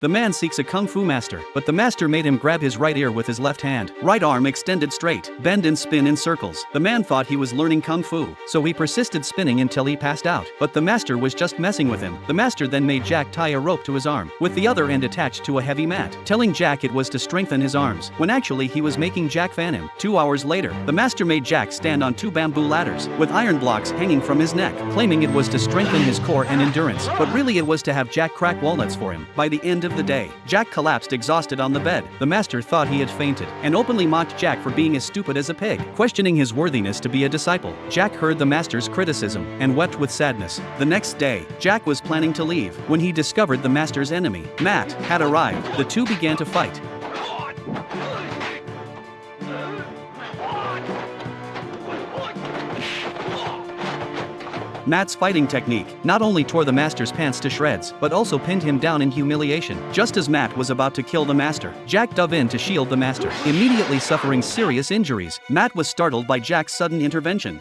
The man seeks a kung fu master, but the master made him grab his right ear with his left hand, right arm extended straight, bend and spin in circles. The man thought he was learning kung fu, so he persisted spinning until he passed out. But the master was just messing with him. The master then made Jack tie a rope to his arm, with the other end attached to a heavy mat, telling Jack it was to strengthen his arms, when actually he was making Jack fan him. 2 hours later, the master made Jack stand on 2 bamboo ladders, with iron blocks hanging from his neck, claiming it was to strengthen his core and endurance, but really it was to have Jack crack walnuts for him. By the end of the day, Jack collapsed exhausted on the bed. The master thought he had fainted, and openly mocked Jack for being as stupid as a pig, questioning his worthiness to be a disciple. Jack heard the master's criticism, and wept with sadness. The next day, Jack was planning to leave, when he discovered the master's enemy, Matt, had arrived. The two began to fight. Matt's fighting technique not only tore the master's pants to shreds, but also pinned him down in humiliation. Just as Matt was about to kill the master, Jack dove in to shield the master, immediately suffering serious injuries. Matt was startled by Jack's sudden intervention.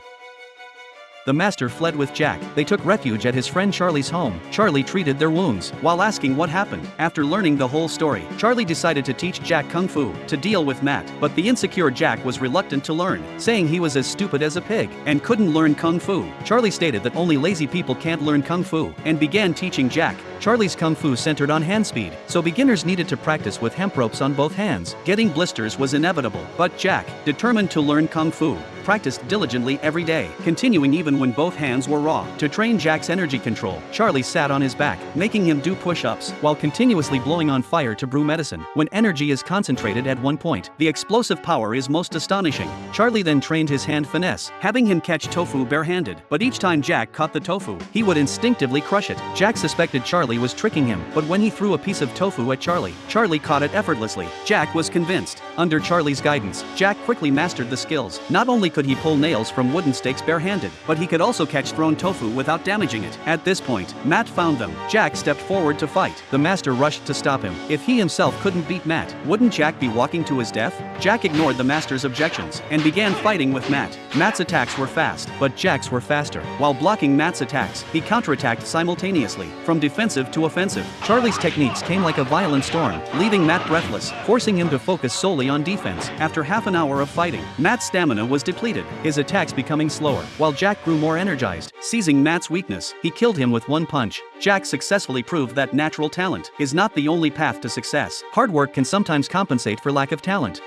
The master fled with Jack. They took refuge at his friend Charlie's home. Charlie treated their wounds, while asking what happened. After learning the whole story, Charlie decided to teach Jack kung fu, to deal with Matt. But the insecure Jack was reluctant to learn, saying he was as stupid as a pig, and couldn't learn kung fu. Charlie stated that only lazy people can't learn kung fu, and began teaching Jack. Charlie's kung fu centered on hand speed, so beginners needed to practice with hemp ropes on both hands. Getting blisters was inevitable, but Jack, determined to learn kung fu, practiced diligently every day, continuing even when both hands were raw. To train Jack's energy control, Charlie sat on his back, making him do push-ups, while continuously blowing on fire to brew medicine. When energy is concentrated at one point, the explosive power is most astonishing. Charlie then trained his hand finesse, having him catch tofu barehanded. But each time Jack caught the tofu, he would instinctively crush it. Jack suspected Charlie was tricking him, but when he threw a piece of tofu at Charlie, Charlie caught it effortlessly. Jack was convinced. Under Charlie's guidance, Jack quickly mastered the skills. Not only could he pull nails from wooden stakes barehanded, but he could also catch thrown tofu without damaging it. At this point, Matt found them. Jack stepped forward to fight. The master rushed to stop him. If he himself couldn't beat Matt, wouldn't Jack be walking to his death? Jack ignored the master's objections, and began fighting with Matt. Matt's attacks were fast, but Jack's were faster. While blocking Matt's attacks, he counterattacked simultaneously, from defensive to offensive. Charlie's techniques came like a violent storm, leaving Matt breathless, forcing him to focus solely on defense. After half an hour of fighting, Matt's stamina was depleted, his attacks becoming slower, while Jack grew more energized. Seizing Matt's weakness, he killed him with one punch. Jack successfully proved that natural talent is not the only path to success. Hard work can sometimes compensate for lack of talent.